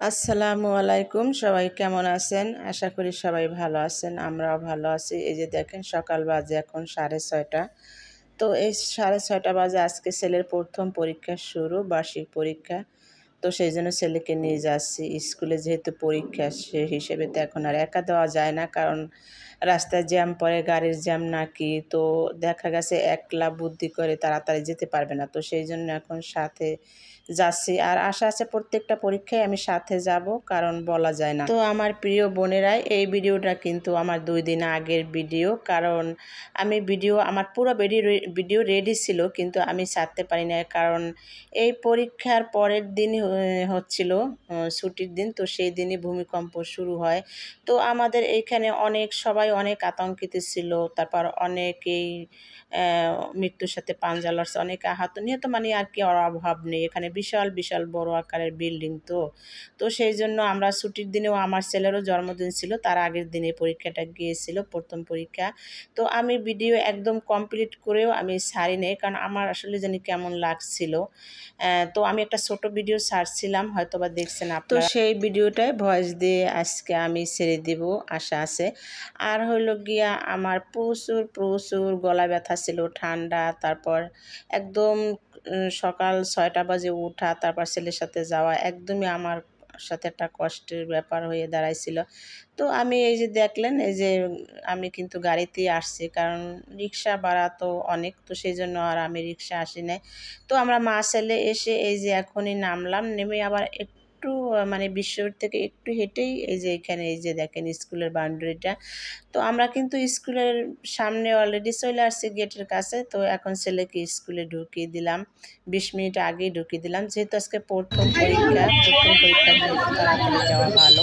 আসসালামু আলাইকুম। সবাই কেমন আছেন? আশা করি সবাই ভালো আছেন। আমরাও ভালো আছি। এই যে দেখেন সকাল বাজে এখন 6:30। তো এই 6:30 বাজে আজকে ছেলের প্রথম পরীক্ষা শুরু, বার্ষিক পরীক্ষা। তো সেই জন্য ছেলেকে নিয়ে যাচ্ছি স্কুলে, যেহেতু পরীক্ষা সে হিসেবে তো এখন আর একা দেওয়া যায় না, কারণ রাস্তায় জ্যাম পড়ে, গাড়ির জ্যাম নাকি। তো দেখা গেছে একলা বুদ্ধি করে তাড়াতাড়ি যেতে পারবে না, তো সেই জন্য এখন সাথে যাচ্ছি। আর আশা আছে প্রত্যেকটা পরীক্ষায় আমি সাথে যাব, কারণ বলা যায় না। তো আমার প্রিয় বোনেরাই, এই ভিডিওটা কিন্তু আমার 2 দিন আগের ভিডিও, কারণ আমি আমার পুরো ভিডিও রেডি ছিল, কিন্তু আমি ছাড়তে পারি না, কারণ এই পরীক্ষার পরের দিনই হচ্ছিল ছুটির দিন। তো সেই দিনই ভূমিকম্প শুরু হয়। তো আমাদের এইখানে সবাই অনেক আতঙ্কিত ছিল। তারপর অনেকেই মৃত্যুর সাথে পাঞ্জা লড়ছে, অনেকে আহত নিহত, মানে আর কি অভাব নেই এখানে। বিশাল বিশাল বড় আকারের বিল্ডিং। তো সেই জন্য আমরা ছুটির দিনেও, আমার ছেলেরও জন্মদিন ছিল, তার আগের দিনে পরীক্ষাটা গিয়েছিল, প্রথম পরীক্ষা। তো আমি ভিডিও একদম কমপ্লিট করেও আমি ছাড়ি নাই, কারণ আমার আসলে জানি কেমন লাগছিল। তো আমি একটা ছোট ভিডিও ছাড়ছিলাম, হয়তো বা দেখছেন আপনারা। তো সেই ভিডিওটাই ভয়েস দিয়ে আজকে আমি ছেড়ে দিব, আশা আছে। আর হইল গিয়া আমার প্রচুর প্রচুর গলা ব্যথা ছিল, ঠান্ডা, তারপর একদম সকাল 6টা বাজে উঠা, তারপর ছেলের সাথে যাওয়া একদমই আমার সাথে একটা কষ্টের ব্যাপার হয়ে দাঁড়াইছিল। তো আমি এই যে দেখলেন, এই যে আমি কিন্তু গাড়িতেই আসছি, কারণ রিক্সা ভাড়া তো অনেক, তো সেই জন্য আর আমি রিক্সা আসি নাই। তো আমরা মা ছেলে এসে এই যে এখনই নামলাম, নেমে আবার একটু মানে বিশ্বর থেকে একটু হেঁটেই এই যে এখানে এই যে দেখেন স্কুলের বাউন্ডারিটা। তো আমরা কিন্তু স্কুলের সামনে অলরেডি চলে আসছি গেটের কাছে। তো এখন ছেলেকে স্কুলে ঢুকিয়ে দিলাম, 20 মিনিট আগেই ঢুকিয়ে দিলাম, যেহেতু আজকে প্রথম পরীক্ষা যেহেতু তাড়াতাড়ি যাওয়া ভালো।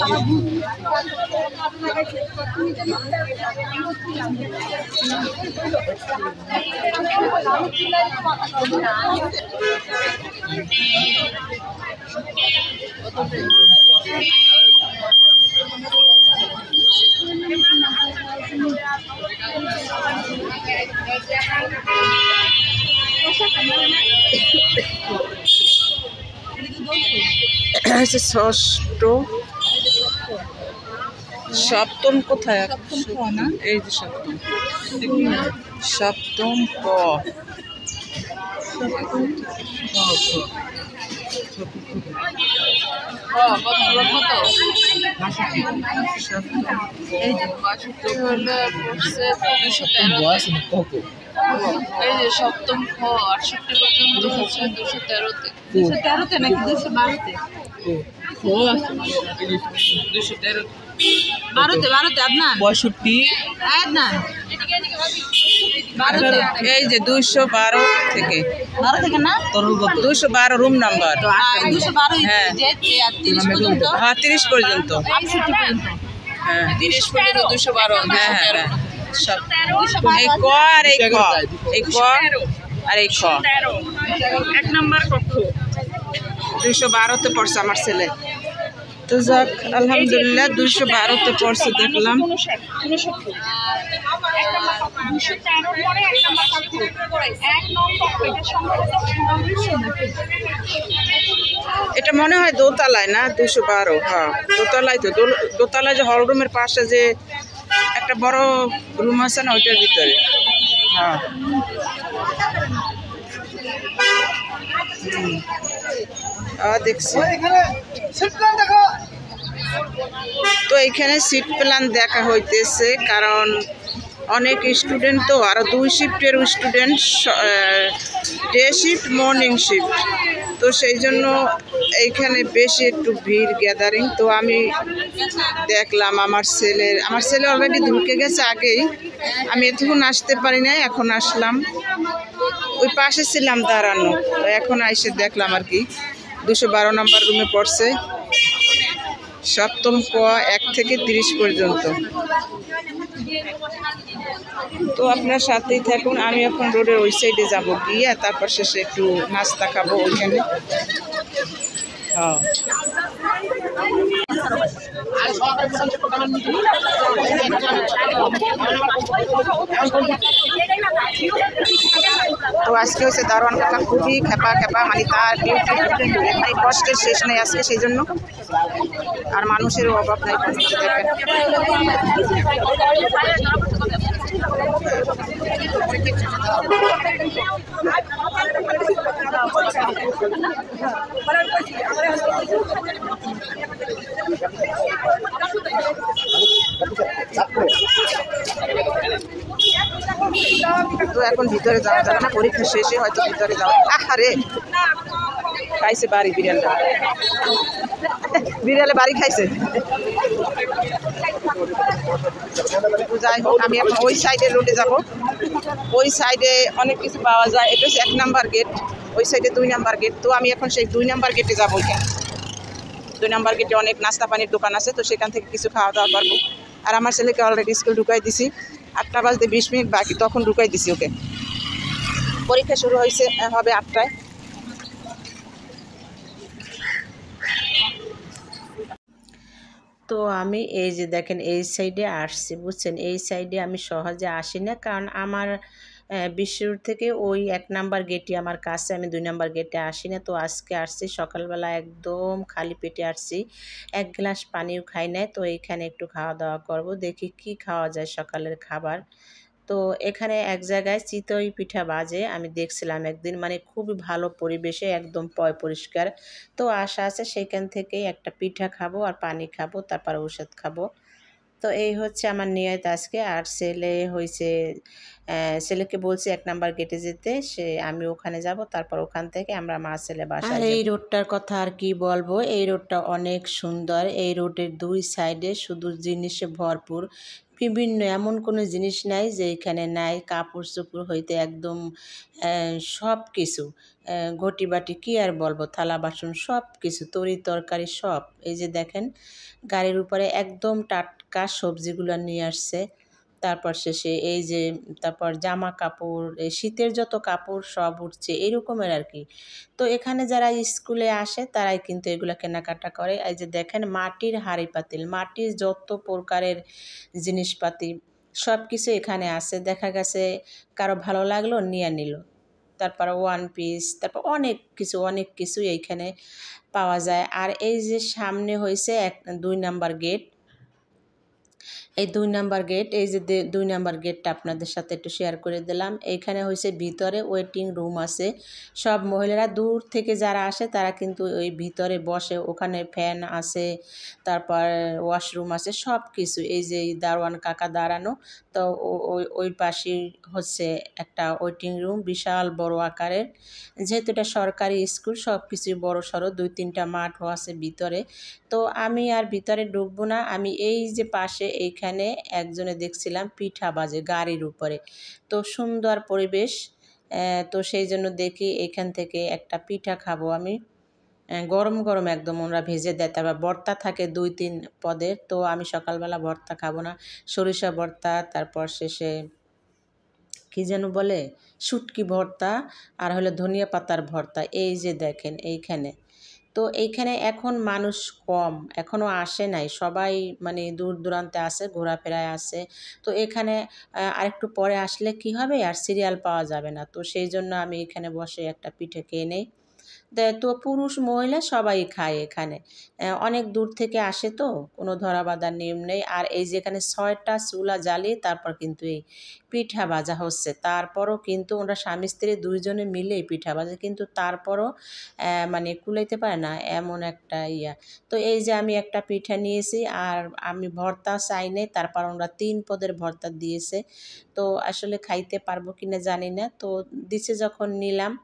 ষষ্ঠ সপ্তম কোথায়? এই যে সপ্তম ক। এই যে সপ্তম খ 68 পর্যন্ত হচ্ছে 213-তে। 213-তে নাকি 212-তে? 12-তে আদনান 62 আদনান এই যে 212 থেকে 12 থেকে না 212 রুম নাম্বার। 212 হ্যাঁ। যে 30 পর্যন্ত, হ্যাঁ 30 পর্যন্ত। 68 পর্যন্ত, হ্যাঁ 30 পর্যন্ত 212। হ্যাঁ হ্যাঁ সব এই ক আর এই খ, এই ক আর এই খ। 1 নাম্বার কক্ষ 212-তে পড়ছে আমার ছেলে। তো যাক, আলহামদুলিল্লাহ 212-তে পড়ছে দেখলাম। এটা মনে হয় দোতলায় না? 212। হ্যাঁ দোতলায়। তো দোতলায় যে হল রুমের পাশে যে একটা বড় রুম আছে না, ওইটার ভিতরে। হ্যাঁ দেখছি। তো এইখানে সিট প্ল্যান দেখা হইতেছে, কারণ অনেক স্টুডেন্ট, তো আরও 2 শিফটের student, day shift morning shift. তো সেই জন্য এইখানে বেশি একটু ভিড় গ্যাদারিং। তো আমি দেখলাম আমার ছেলে অলরেডি ঢুকে গেছে আগেই। আমি এতক্ষণ আসতে পারি নাই, এখন আসলাম, ওই পাশে ছিলাম দাঁড়ানো। তো এখন এসে দেখলাম আর কি 212 নম্বর রুমে পড়ছে, সপ্তম ক 1 থেকে 30 পর্যন্ত। তো আপনার সাথেই থাকুন। আমি এখন রোডের ওই সাইডে যাব, গিয়ে তারপর শেষে একটু নাস্তা খাবো ওইখানে। হ্যাঁ তো আজকে হচ্ছে দারোয়ান কাকা খুবই খেপা খেপা, মানে তার ডিউটি মানে কষ্টের শেষ নেই আজকে, সেই জন্য। আর মানুষেরও অভাব নাই। তো এখন ভিতরে যাওয়া যাবে না, পরীক্ষা শেষে হয়তো ভিতরে যাওয়া। আরে খাইছে বাড়ি বিড়ালটা, বিড়ালে বাড়ি খাইছে। যাই হোক, আমি এখন ওই সাইডে রোডে যাব। ওই সাইডে অনেক কিছু পাওয়া যায়। এটা হচ্ছে 1 নাম্বার গেট, ওই সাইডে 2 নাম্বার গেট। তো আমি এখন সেই 2 নাম্বার গেটে যাবো। ওইখানে 2 নাম্বার গেটে অনেক নাস্তা পানির দোকান আছে, তো সেখান থেকে কিছু খাওয়া দাওয়া করবো। আর আমার ছেলেকে অলরেডি স্কুল ঢুকাই দিছি, 8টা বাজতে 20 মিনিট বাকি, তখন ঢুকাই দিছি ওকে। পরীক্ষা শুরু হয়েছে হবে 8টায়। তো আমি এই যে দেখেন এই সাইডে আসছি, বুঝছেন? এই সাইডে আমি সহজে আসি না, কারণ আমার বিশ্বরোড থেকে ওই 1 নাম্বার গেটই আমার কাছে, আমি 2 নাম্বার গেটে আসি না। তো আজকে আসছি সকালবেলা, একদম খালি পেটে আসছি, 1 গ্লাস পানিও খাই নাই। তো এইখানে একটু খাওয়া দাওয়া করব, দেখি কি খাওয়া যায় সকালের খাবার। তো এখানে এক জায়গায় চিতই পিঠা বাজে, আমি দেখছিলাম একদিন, মানে খুবই ভালো পরিবেশে, একদম পরিষ্কার। তো আশা আছে সেখান থেকেই একটা পিঠা খাবো আর পানি খাবো, তারপর ঔষধ খাবো। তো এই হচ্ছে আমার নিয়ত আজকে। আর ছেলে হয়েছে, ছেলেকে বলছি 1 নাম্বার গেটে যেতে, আমি ওখানে যাব, তারপর ওখান থেকে আমরা মা ছেলে বাসায় যাব। এই রোডটার কথা আর কি বলবো, এই রোডটা অনেক সুন্দর। এই রোডের 2 সাইডে শুধু জিনিসে ভরপুর, বিভিন্ন এমন কোনো জিনিস নাই যে এখানে নাই। কাপড় চোপড় হইতে একদম সব কিছু, ঘটি বাটি কি আর বলবো, থালা বাসন সব কিছু, তরি তরকারি সব। এই যে দেখেন গাড়ির উপরে একদম টাটকা সবজিগুলো নিয়ে আসছে। তারপর শেষে এই যে, তারপর জামা কাপড়, এই শীতের যত কাপড় সব উঠছে এরকমের আর কি। তো এখানে যারা স্কুলে আসে তারাই কিন্তু এগুলো কেনাকাটা করে। এই যে দেখেন মাটির হাঁড়ি পাতিল, মাটির যত প্রকারের জিনিসপাতি সব কিছু এখানে আছে। দেখা গেছে কারো ভালো লাগলো নিয়ে নিল। তারপর 1 পিস, তারপর অনেক কিছু এইখানে পাওয়া যায়। আর এই যে সামনে হয়েছে 2 নাম্বার গেট, এই 2 নাম্বার গেট, এই যে 2 নাম্বার গেটটা আপনাদের সাথে একটু শেয়ার করে দিলাম। এইখানে হয়েছে ভিতরে ওয়েটিং রুম আছে, সব মহিলারা দূর থেকে যারা আসে তারা কিন্তু ওই ভিতরে বসে, ওখানে ফ্যান আছে, তারপর ওয়াশরুম আছে, সব কিছু। এই যে দারোয়ান কাকা দাঁড়ানো, তো ওই পাশেই হচ্ছে একটা ওয়েটিং রুম, বিশাল বড় আকারের। যেহেতু এটা সরকারি স্কুল, সব কিছুই বড় সড়ো, 2-3টা মাঠও আছে ভিতরে। তো আমি আর ভিতরে ঢুকবো না, আমি এই যে পাশে এইখানে একজনে দেখছিলাম পিঠা বাজে গাড়ির উপরে, তো সুন্দর পরিবেশ। তো সেই জন্য দেখি এখান থেকে একটা পিঠা খাবো আমি, গরম গরম একদম ওরা ভেজে দেয়। তারপর ভর্তা থাকে 2-3 পদের, তো আমি সকালবেলা ভর্তা খাবো না, সরিষা ভর্তা, তারপর শেষে কী যেন বলে, শুটকি ভর্তা, আর হলো ধনিয়া পাতার ভর্তা। এই যে দেখেন এইখানে, তো এইখানে এখন মানুষ কম, এখনও আসে নাই, সবাই মানে দূর দূরান্তে আছে, ঘোরাফেরায় আছে। তো এখানে আরেকটু পরে আসলে কি হবে, আর সিরিয়াল পাওয়া যাবে না। তো সেই জন্য আমি এখানে বসে একটা পিঠে খেয়ে নেই। তো পুরুষ মহিলা সবাই খায় এখানে, অনেক দূর থেকে আসে, তো কোনো ধরা বাঁধার নিয়ম নেই। আর এই যে এখানে 6টা চুলা জ্বালিয়ে তারপর কিন্তু এই পিঠা ভাজা হচ্ছে। তারপরও কিন্তু ওরা স্বামী স্ত্রী 2জনে মিলেই পিঠা ভাজে, কিন্তু তারপরও মানে কুলাইতে পারে না, এমন একটা ইয়া। তো এই যে আমি একটা পিঠা নিয়েছি, আর আমি ভর্তা চাই নাই, তারপর ওরা 3 পদের ভর্তা দিয়েছে। তো আসলে খাইতে পারবো কিনা জানি না, তো দিছে যখন নিলাম।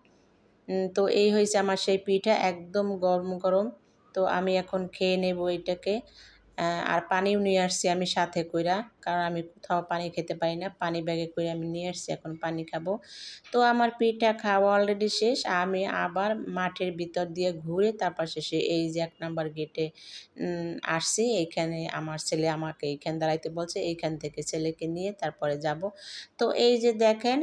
তো এই হয়েছে আমার সেই পিঠা, একদম গরম গরম। তো আমি এখন খেয়ে নেব এটাকে। আর পানিও নিয়ে আসছি আমি সাথে কইরা, কারণ আমি কোথাও পানি খেতে পারি না, পানি ব্যাগে করে আমি নিয়ে আসছি, এখন পানি খাবো। তো আমার পিঠা খাওয়া অলরেডি শেষ, আমি আবার মাঠের ভিতর দিয়ে ঘুরে তারপর শেষে এই যে 1 নাম্বার গেটে আসছি। এইখানে আমার ছেলে আমাকে এইখান দাঁড়াইতে বলছে, এইখান থেকে ছেলেকে নিয়ে তারপরে যাব। তো এই যে দেখেন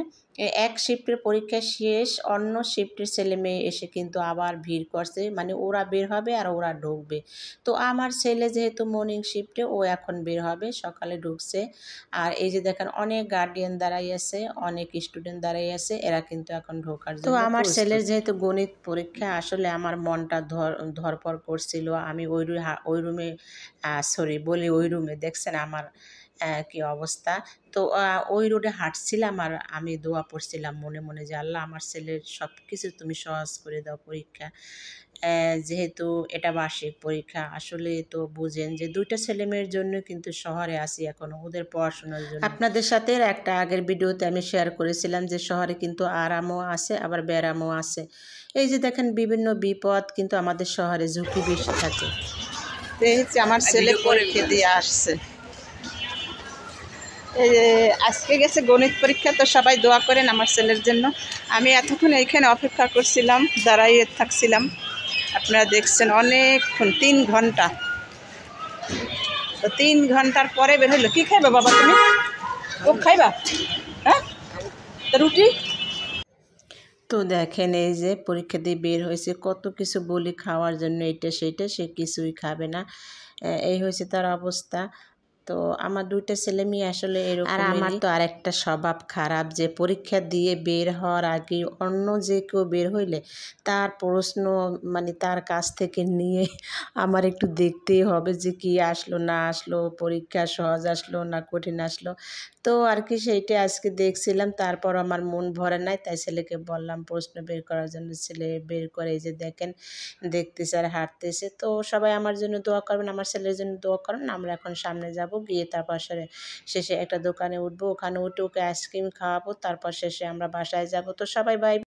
এক শিফটের পরীক্ষা শেষ, অন্য শিফটের ছেলে মেয়ে এসে কিন্তু আবার ভিড় করছে, মানে ওরা বের হবে আর ওরা ঢুকবে। তো আমার ছেলে যেহেতু মর্নিং শিফটে, ও এখন বের হবে, সকালে ঢুকছে। আর এই যে দেখেন অনেক গার্ডিয়ান দাঁড়াই আছে, অনেক স্টুডেন্ট দাঁড়াই আছে, এরা কিন্তু এখন ঢোকার জন্য। তো আমার ছেলের যেহেতু গণিত পরীক্ষা, আসলে আমার মনটা ধরপড় করছিল। আমি ওই রুমে ওই রুমে দেখছেন আমার কি অবস্থা। তো ওই রোডে হাঁটছিলাম আর আমি দোয়া পড়ছিলাম মনে মনে যে আল্লাহ আমার ছেলের সব কিছু তুমি সহজ করে দাও পরীক্ষা। যেহেতু এটা বার্ষিক পরীক্ষা, আসলে তো বুঝেন যে 2টা ছেলে মেয়ের জন্য কিন্তু শহরে আসি এখনও ওদের পড়াশোনার জন্য। আপনাদের সাথে একটা আগের ভিডিওতে আমি শেয়ার করেছিলাম যে শহরে কিন্তু আরামও আছে আবার ব্যারামও আছে। এই যে দেখেন বিভিন্ন বিপদ কিন্তু আমাদের শহরে ঝুঁকি বেশি থাকে। এই হচ্ছে আমার ছেলে পরীক্ষা দিয়ে আসছে। এই আজকে গেছে গণিত পরীক্ষা, তো সবাই দোয়া করেন আমার ছেলের জন্য। আমি এতক্ষণ এইখানে অপেক্ষা করছিলাম, দাঁড়াইয়ে থাকছিলাম, আপনারা দেখছেন অনেকক্ষণ 3 ঘন্টা। তো 3 ঘন্টার পরে বের হইলো। কী খাইবা বাবা তুমি? ও খাইবা? হ্যাঁ, তো রুটি। তো দেখেন এই যে পরীক্ষা দিয়ে বের হয়েছে, কত কিছু বলি খাওয়ার জন্য, এটা সেটা, সে কিছুই খাবে না। এই হয়েছে তার অবস্থা। তো আমার 2টা ছেলে মেয়ে আসলে এরকম। আর আমার তো আরেকটা স্বভাব খারাপ যে পরীক্ষা দিয়ে বের হওয়ার আগে অন্য যে কেউ বের হইলে তার প্রশ্ন, মানে তার কাছ থেকে নিয়ে আমার একটু দেখতেই হবে যে কি আসলো না আসলো, পরীক্ষা সহজ আসলো না কঠিন আসলো। তো আর কি সেইটা আজকে দেখছিলাম, তারপর আমার মন ভরে নাই, তাই ছেলেকে বললাম প্রশ্ন বের করার জন্য। ছেলে বের করে, এই যে দেখেন দেখতেছে আর হাঁটতেছে। তো সবাই আমার জন্য দোয়া করবেন, আমার ছেলের জন্য দোয়া করেন। আমরা এখন সামনে যাব, গিয়ে তারপর শেষে একটা দোকানে উঠবো, ওখানে উঠে ওকে আইসক্রিম খাওয়াবো, তারপর শেষে আমরা বাসায় যাব। তো সবাই বাই।